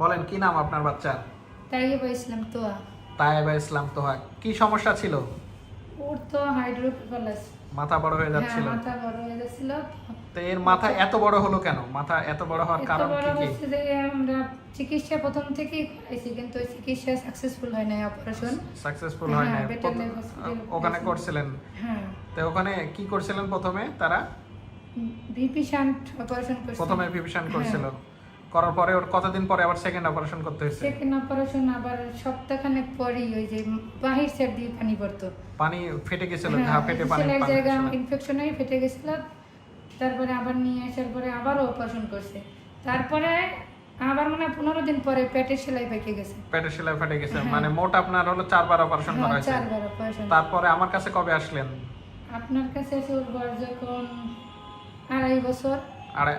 বলেন কি নাম আপনার বাচ্চার? তাইবা ইসলাম তোয়া। তায়েবা ইসলাম তোহা। কি সমস্যা ছিল? ওর তো হাইড্রোকেফালাস। মাথা বড় হয়ে হ্যাঁ, যাচ্ছিল। মাথা বড় হয়ে যাচ্ছিল। তো এর মাথা এত বড় হলো কেন? মাথা এত বড় হওয়ার এত কারণ বড় কি কি? হচ্ছে যে আমরা চিকিৎসা প্রথম থেকেই করাইছি, কিন্তু ওই চিকিৎসা সাকসেসফুল হয় নাই, অপারেশন। সাকসেসফুল হয় না। হ্যাঁ, বেটার লাইফ হসপিটাল ওখানে করছিলেন? হ্যাঁ, তো ওখানে কি করছিলেন প্রথমে তারা? ভিপি শান্ট অপারেশন করছে। প্রথমে ভিভিশন করছিল, করার পরে ওর কতদিন পরে আবার সেকেন্ড অপারেশন করতে হয়েছে? সেকেন্ড অপারেশন আবার সপ্তাহখানেক পরেই ওই যে বাহির সাইড দিয়ে পানি পড়তো। পানি ফেটে গেছিল, হ্যাঁ, ঘা ফেটে পানি সেলাই পানি জায়গা আসছিল। ইনফেকশন হয়ে ফেটে গেছিল। তারপরে আবার নিয়ে আসার পরে আবারও অপারেশন করছে। তারপরে আবার মানে 15 দিন পরে পেটের সেলাই পেকে গেছে। পেটের সেলাই ফেটে গেছে, হ্যাঁ। মানে মোট আপনার হলো 4 বার অপারেশন করা হ্যাঁ, হয়েছে। 4 বার অপারেশন। তারপরে আমার কাছে কবে আসলেন? আপনার কাছে এসে ওর বয়স যখন 2.5 বছর, হ্যাঁ।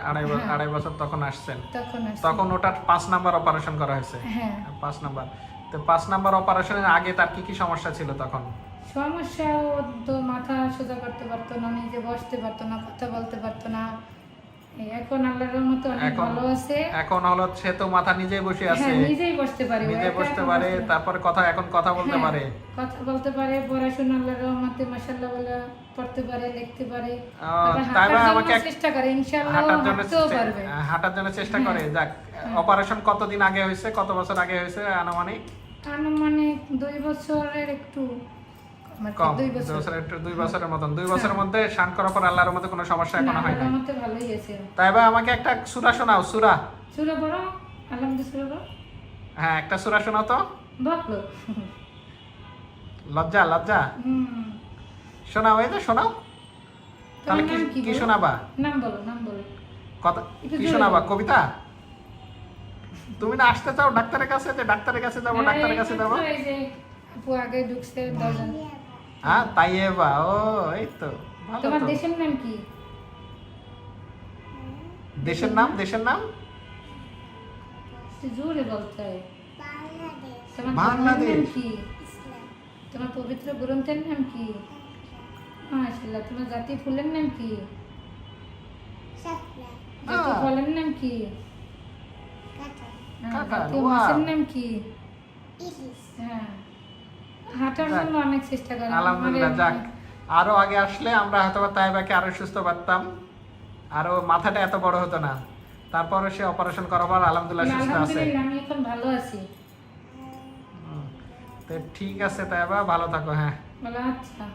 আড়াই বছর তখন আসছেন। তখন আসছে। তখন ওটার 5 নাম্বার অপারেশন করা হয়েছে। হ্যাঁ, 5 নাম্বার। তো 5 নাম্বার অপারেশনের আগে তার কি কি সমস্যা ছিল তখন? সমস্যা ও তো মাথা সোজা করতে পারতো না, নিজে বসতে পারতো না, কথা বলতে পারতো না। এখন আল্লাহর রহমতে অনেক এখন ভালো আছে। এখন হলো সে তো মাথা নিজেই বসে আছে, হ্যাঁ, নিজেই বসতে পারে, ও নিজে একা বসতে এখন পারে, বসতে পারে। তারপরে এখন কথা বলতে হ্যাঁ, পারে। কথা বলতে পারে, পড়াশোনা আল্লাহর রহমতে মাশাআল্লাহ বলে পড়তে পারে, লিখতে পারে। আবার তাই হাঁটার আমাকে জন্য চেষ্টা করে, ইনশাআল্লাহ হাঁটার জন্য হাঁটতেও পারবে। হাঁটার জন্য চেষ্টা করে। যাক, অপারেশন কতদিন আগে হয়েছে, কত বছর আগে হয়েছে আনুমানিক? আনুমানিক 2 বছরের একটু কম, 2 2 বছর। বছরের একটু 2 বছরের মতন। 2 বছরের মধ্যে শান করার পর আল্লাহর মধ্যে কোনো সমস্যা এখনো হয় না। আল্লাহর রহমতে ভালোই আছে। তাই আমাকে একটা সূরা শোনাও, সূরা। সূরা পড়ো, আলহামদুলিল্লাহ সূরা পড়ো। হ্যাঁ, একটা সূরা শোনাও তো। বলো। লজ্জা লজ্জা হুম। শোনাও, এই যে শোনাও। তাহলে তোমার নাম কি কি বলো? শোনাবা? নাম বলো, নাম বলো। কথা একটু কি জোরে শোনাবা? বলো। কবিতা? তুমি না আসতে চাও ডাক্তারের কাছে, যে ডাক্তারের কাছে যাবো, ডাক্তারের কাছে যাবো? এই যে আপু আগে ঢুকছে দরজা। হ্যাঁ, তাইয়েবা। ও, এই তো ভালো তোমার তো। দেশের নাম কি? দেশের নাম, দেশের নাম একটু জোরে বলতে হয়। তোমার বাংলাদেশ। ধর্মের নাম কি? তোমার পবিত্র গ্রন্থের নাম কি? মাশাআল্লাহ। তোমার জাতীয় ফুলের নাম কি? জাতীয় ফলের নাম কি? কাঁঠাল, জাতীয় wow. মাছের নাম কি? হ্যাঁ, হাঁটার যাক, জন্য অনেক চেষ্টা করে। আলহামদুলিল্লাহ। যাক, আরো আগে আসলে আমরা হয়তো তাইবাকে আরো সুস্থ পারতাম, আরো মাথাটা এত বড় হতো না। তারপরে সে অপারেশন করার পর আলহামদুলিল্লাহ সুস্থ আছে। আলহামদুলিল্লাহ আমি এখন ভালো আছি। তো ঠিক আছে তাইবা, ভালো থাকো। হ্যাঁ, বলো আচ্ছা।